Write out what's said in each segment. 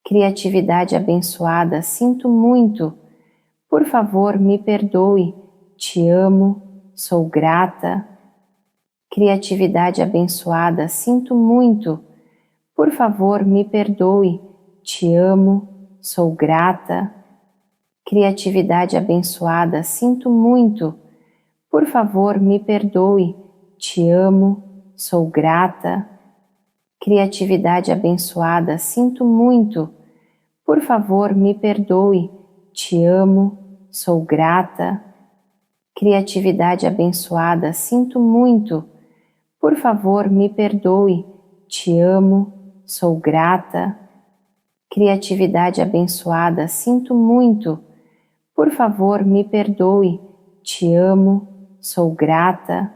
Criatividade abençoada, sinto muito. Por favor, me perdoe. Te amo, sou grata. Criatividade abençoada, sinto muito. Por favor, me perdoe. Te amo, sou grata. Criatividade abençoada, sinto muito. Por favor, me perdoe. Te amo, sou grata. Criatividade abençoada, sinto muito. Por favor, me perdoe. Te amo, sou grata. Criatividade abençoada, sinto muito. Por favor, me perdoe. Te amo, sou grata. Criatividade abençoada, sinto muito. Por favor, me perdoe. Te amo, sou grata.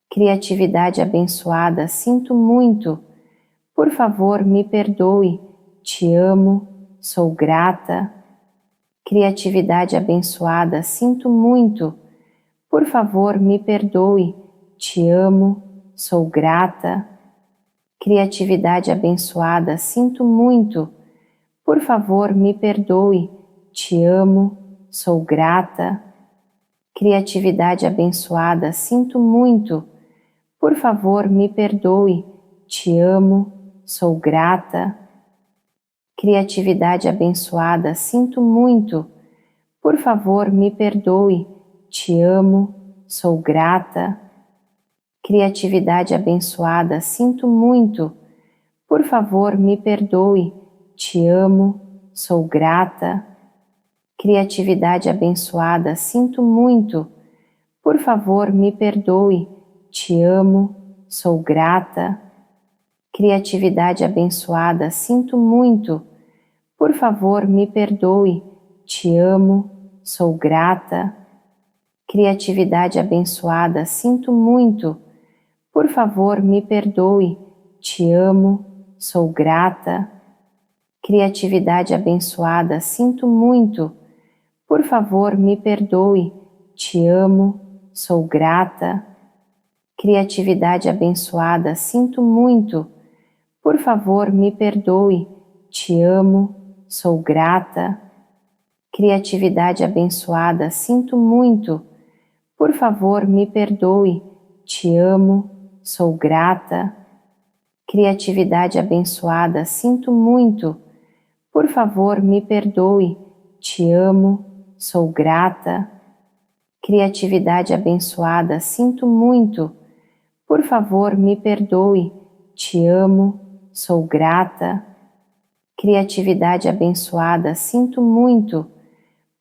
Criatividade abençoada, sinto muito. Por favor, me perdoe. Te amo, sou grata. Criatividade abençoada, sinto muito. Por favor, me perdoe. Te amo, sou grata. Criatividade abençoada, sinto muito. Por favor, me perdoe. Te amo, sou grata. Criatividade abençoada, sinto muito. Por favor, me perdoe. Te amo, sou grata. Criatividade abençoada, sinto muito. Por favor, me perdoe. Te amo, sou grata. Criatividade abençoada, sinto muito. Por favor, me perdoe. Te amo, sou grata. Criatividade abençoada, sinto muito. Por favor, me perdoe. Te amo, sou grata. Criatividade abençoada, sinto muito. Por favor, me perdoe. Te amo, sou grata. Criatividade abençoada, sinto muito. Por favor, me perdoe. Te amo, sou grata. Criatividade abençoada, sinto muito. Por favor, me perdoe. Te amo, sou grata. Criatividade abençoada, sinto muito. Por favor, me perdoe. Te amo, sou grata. Criatividade abençoada, sinto muito. Por favor, me perdoe. Te amo, sou grata. Criatividade abençoada, sinto muito. Por favor, me perdoe. Te amo, sou grata. Criatividade abençoada, sinto muito. Por favor, me perdoe. Te amo, sou grata. Criatividade abençoada, sinto muito.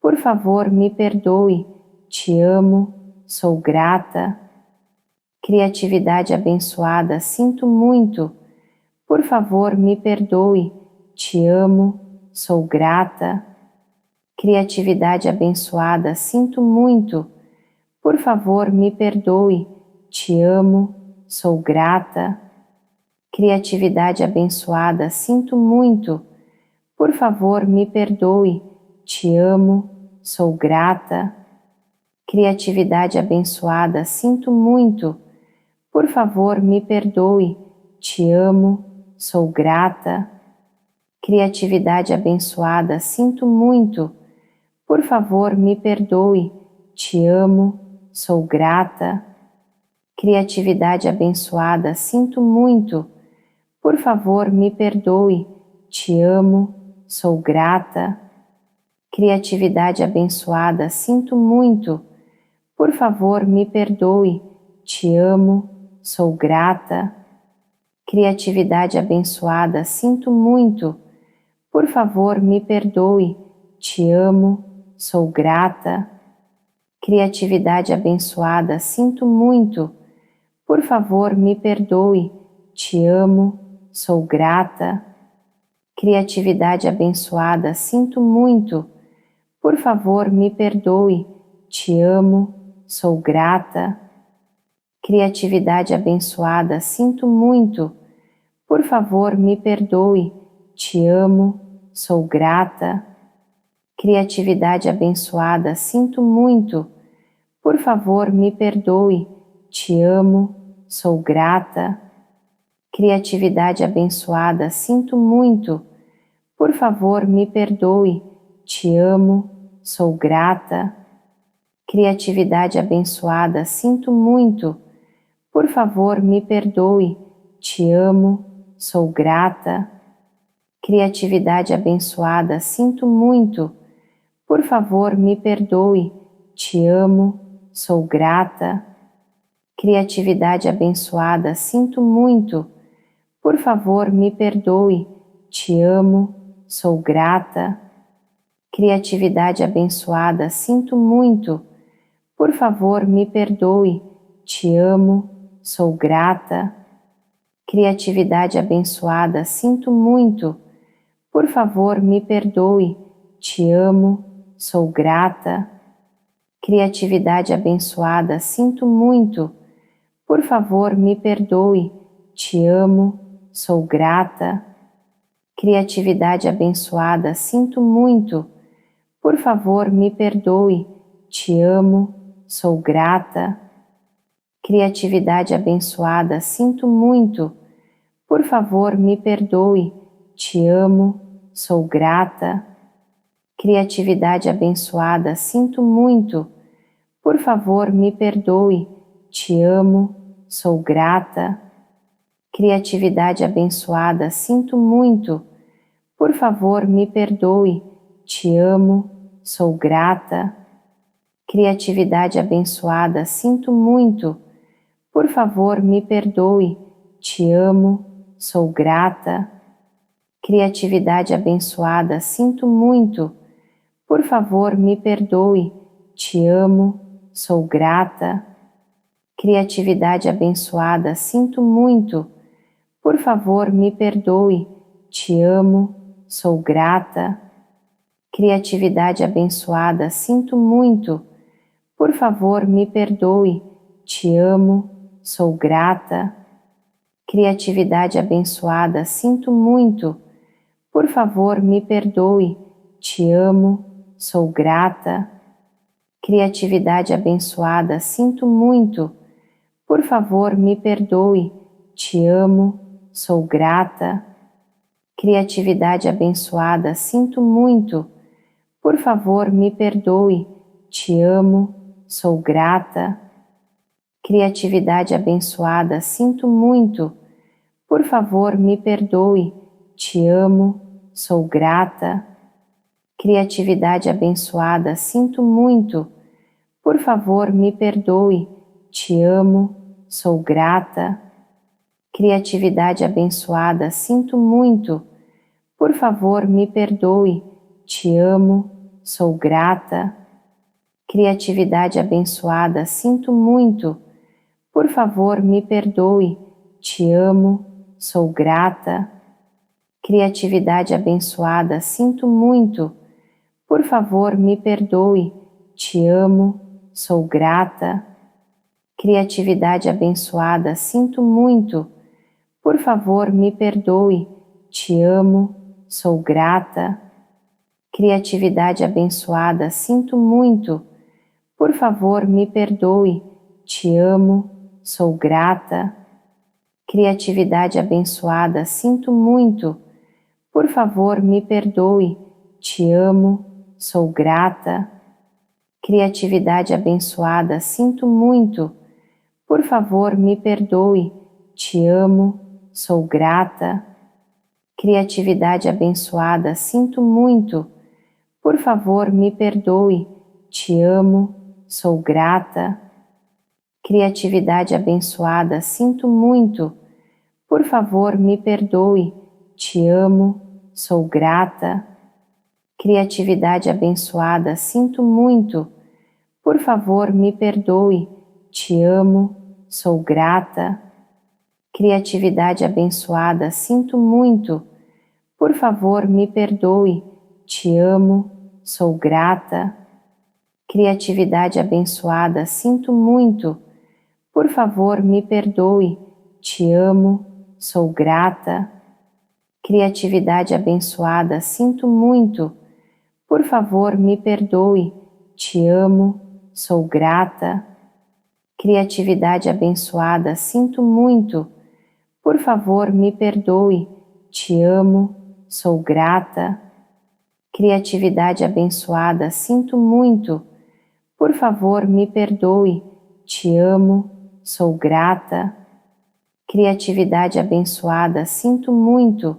Por favor, me perdoe. Te amo, sou grata. Criatividade abençoada, sinto muito. Por favor, me perdoe. Te amo, sou grata. Criatividade abençoada, sinto muito. Por favor, me perdoe. Te amo, sou grata. Criatividade abençoada, sinto muito. Por favor, me perdoe. Te amo, sou grata. Criatividade abençoada, sinto muito. Por favor, me perdoe. Te amo, sou grata. Criatividade abençoada, sinto muito. Por favor, me perdoe. Te amo, sou grata. Criatividade abençoada, sinto muito. Por favor, me perdoe. Te amo, sou grata. Criatividade abençoada, sinto muito. Por favor, me perdoe. Te amo, sou grata. Criatividade abençoada, sinto muito. Por favor, me perdoe. Te amo, sou grata. Criatividade abençoada, sinto muito. Por favor, me perdoe. Te amo, sou grata. Criatividade abençoada, sinto muito. Por favor, me perdoe. Te amo, sou grata. Criatividade abençoada, sinto muito. Por favor, me perdoe. Te amo, sou grata. Criatividade abençoada, sinto muito. Por favor, me perdoe. Te amo, sou grata. Criatividade abençoada, sinto muito. Por favor, me perdoe. Te amo, sou grata. Criatividade abençoada, sinto muito. Por favor, me perdoe. Te amo, sou grata. Criatividade abençoada, sinto muito. Por favor, me perdoe. Te amo, sou grata. Criatividade abençoada, sinto muito. Por favor, me perdoe. Te amo, sou grata. Criatividade abençoada, sinto muito. Por favor, me perdoe. Te amo, sou grata. Criatividade abençoada, sinto muito. Por favor, me perdoe. Te amo, sou grata. Criatividade abençoada, sinto muito. Por favor, me perdoe. Te amo, sou grata. Criatividade abençoada, sinto muito. Por favor, me perdoe. Te amo, sou grata. Criatividade abençoada, sinto muito. Por favor, me perdoe. Te amo, sou grata. Criatividade abençoada, sinto muito. Por favor, me perdoe. Te amo, sou grata. Criatividade abençoada, sinto muito. Por favor, me perdoe. Te amo, sou grata. Criatividade abençoada, sinto muito. Por favor, me perdoe. Te amo, sou grata. Criatividade abençoada, sinto muito. Por favor, me perdoe. Te amo, sou grata. Criatividade abençoada, sinto muito. Por favor, me perdoe. Te amo, sou grata. Criatividade abençoada, sinto muito. Por favor, me perdoe. Te amo, sou grata. Criatividade abençoada, sinto muito. Por favor, me perdoe. Te amo, sou grata. Criatividade abençoada, sinto muito. Por favor, me perdoe. Te amo, sou grata. Criatividade abençoada, sinto muito. Por favor, me perdoe. Te amo, sou grata. Criatividade abençoada, sinto muito. Por favor, me perdoe. Te amo, sou grata. Criatividade abençoada, sinto muito. Por favor, me perdoe. Te amo, sou grata. Criatividade abençoada, sinto muito. Por favor, me perdoe. Te amo, sou grata. Criatividade abençoada, sinto muito. Por favor, me perdoe. Te amo, sou grata. Criatividade abençoada, sinto muito. Por favor, me perdoe. Te amo, sou grata. Criatividade abençoada, sinto muito. Por favor, me perdoe. Te amo, sou grata. Criatividade abençoada, sinto muito. Por favor, me perdoe. Te amo, sou grata. Criatividade abençoada, sinto muito. Por favor, me perdoe. Te amo, sou grata. Criatividade abençoada, sinto muito. Por favor, me perdoe. Te amo, sou grata. Criatividade abençoada, sinto muito. Por favor, me perdoe. Te amo, sou grata. Criatividade abençoada, sinto muito. Por favor, me perdoe. Te amo, sou grata. Criatividade abençoada, sinto muito. Por favor, me perdoe. Te amo, sou grata. Criatividade abençoada, sinto muito. Por favor, me perdoe. Te amo, sou grata. Criatividade abençoada, sinto muito. Por favor, me perdoe. Te amo, sou grata. Criatividade abençoada, sinto muito. Por favor, me perdoe. Te amo, sou grata. Criatividade abençoada, sinto muito. Por favor, me perdoe. Te amo, sou grata. Criatividade abençoada, sinto muito. Por favor, me perdoe. Te amo, sou grata. Criatividade abençoada, sinto muito.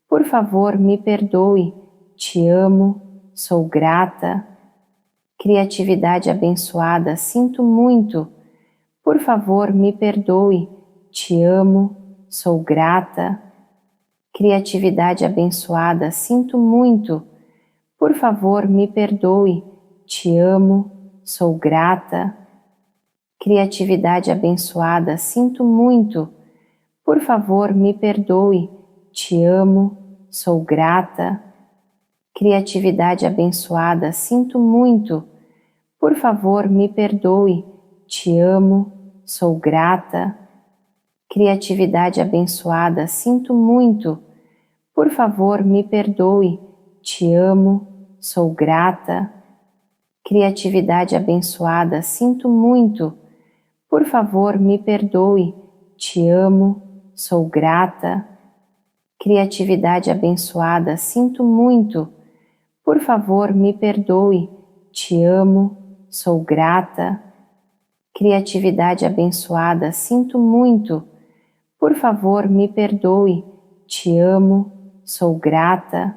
Por favor, me perdoe. Te amo, sou grata. Criatividade abençoada, sinto muito. Por favor, me perdoe. Te amo, sou grata. Criatividade abençoada, sinto muito. Por favor, me perdoe. Te amo, sou grata. Criatividade abençoada, sinto muito. Por favor, me perdoe. Te amo, sou grata. Criatividade abençoada, sinto muito. Por favor, me perdoe. Te amo, sou grata. Criatividade abençoada, sinto muito. Por favor, me perdoe. Te amo, sou grata. Criatividade abençoada, sinto muito. Por favor, me perdoe. Te amo, sou grata. Criatividade abençoada, sinto muito. Por favor, me perdoe. Te amo, sou grata. Criatividade abençoada, sinto muito. Por favor, me perdoe. Te amo, sou grata.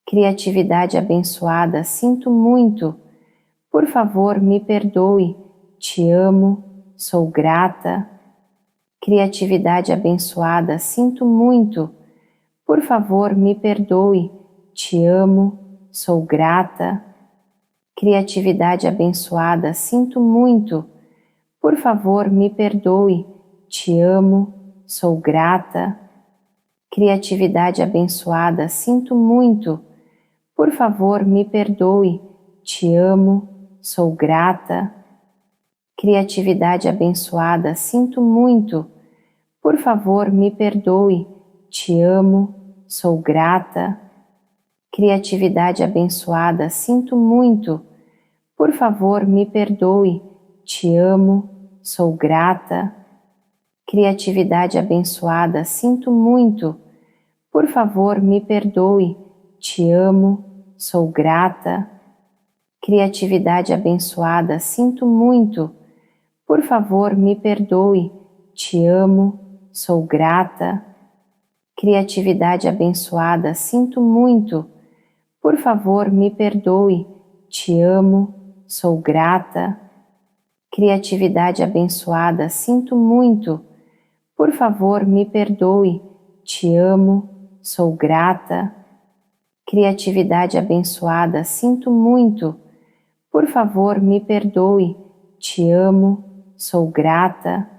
Criatividade abençoada, sinto muito. Por favor, me perdoe. Te amo, sou grata. Criatividade abençoada, sinto muito. Por favor, me perdoe. Te amo, sou grata. Criatividade abençoada, sinto muito. Por favor, me perdoe. Te amo, sou grata. Criatividade abençoada, sinto muito. Por favor, me perdoe. Te amo, sou grata. Criatividade abençoada, sinto muito. Por favor, me perdoe. Te amo, sou grata. Criatividade abençoada, sinto muito. Por favor, me perdoe. Te amo, sou grata. Criatividade abençoada, sinto muito. Por favor, me perdoe. Te amo, sou grata. Criatividade abençoada, sinto muito. Por favor, me perdoe. Te amo, sou grata. Criatividade abençoada, sinto muito. Por favor, me perdoe. Te amo, sou grata. Criatividade abençoada, sinto muito. Por favor, me perdoe. Te amo, sou grata. Criatividade abençoada, sinto muito. Por favor, me perdoe. Te amo, sou grata.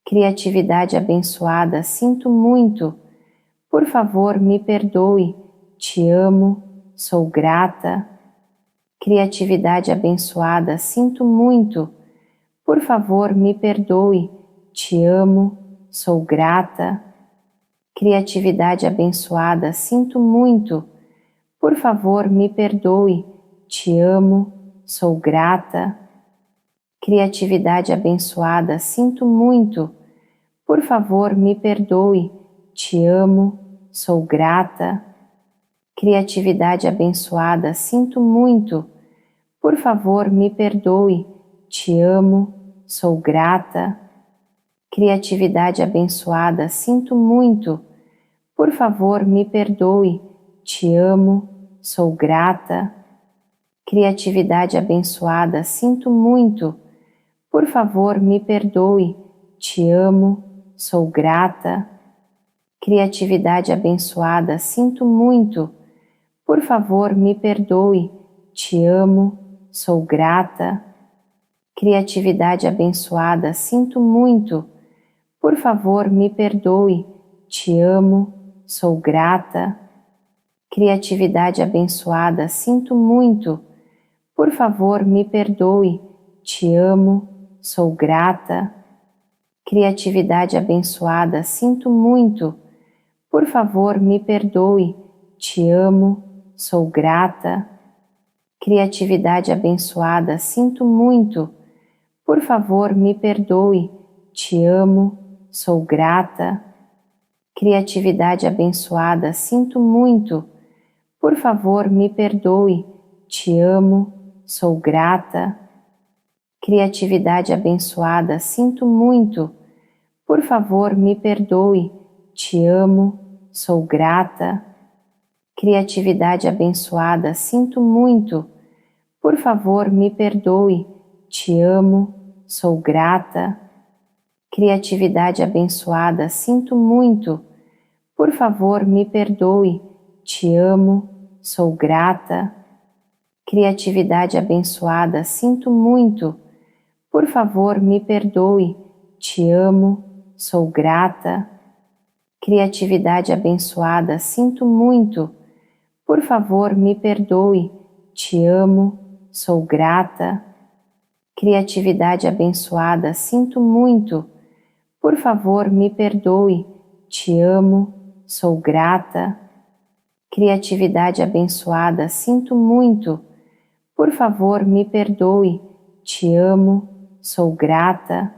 Criatividade abençoada, sinto muito. Por favor, me perdoe. Te amo, sou grata. Criatividade abençoada, sinto muito. Por favor, me perdoe. Te amo, sou grata. Criatividade abençoada, sinto muito. Por favor, me perdoe. Te amo, sou grata. Criatividade abençoada, sinto muito. Por favor, me perdoe. Te amo, sou grata. Criatividade abençoada, sinto muito. Por favor, me perdoe. Te amo, sou grata. Criatividade abençoada, sinto muito. Por favor, me perdoe. Te amo, sou grata. Criatividade abençoada, sinto muito. Por favor, me perdoe. Te amo, sou grata. Criatividade abençoada, sinto muito. Por favor, me perdoe. Te amo, sou grata. Criatividade abençoada, sinto muito. Por favor, me perdoe. Te amo, sou grata. Criatividade abençoada, sinto muito. Por favor, me perdoe. Te amo, sou grata. Criatividade abençoada, sinto muito. Por favor, me perdoe. Te amo, sou grata. Criatividade abençoada, sinto muito. Por favor, me perdoe. Te amo, sou grata. Criatividade abençoada, sinto muito. Por favor, me perdoe. Te amo, sou grata. Criatividade abençoada, sinto muito. Por favor, me perdoe. Te amo, sou grata. Criatividade abençoada, sinto muito. Por favor, me perdoe. Te amo, sou grata. Criatividade abençoada, sinto muito. Por favor, me perdoe. Te amo, sou grata. Criatividade abençoada, sinto muito. Por favor, me perdoe. Te amo, sou grata. Criatividade abençoada, sinto muito. Por favor, me perdoe. Te amo, sou grata. Criatividade abençoada, sinto muito. Por favor, me perdoe. Te amo, sou grata. Criatividade abençoada, sinto muito. Por favor, me perdoe. Te amo, sou grata.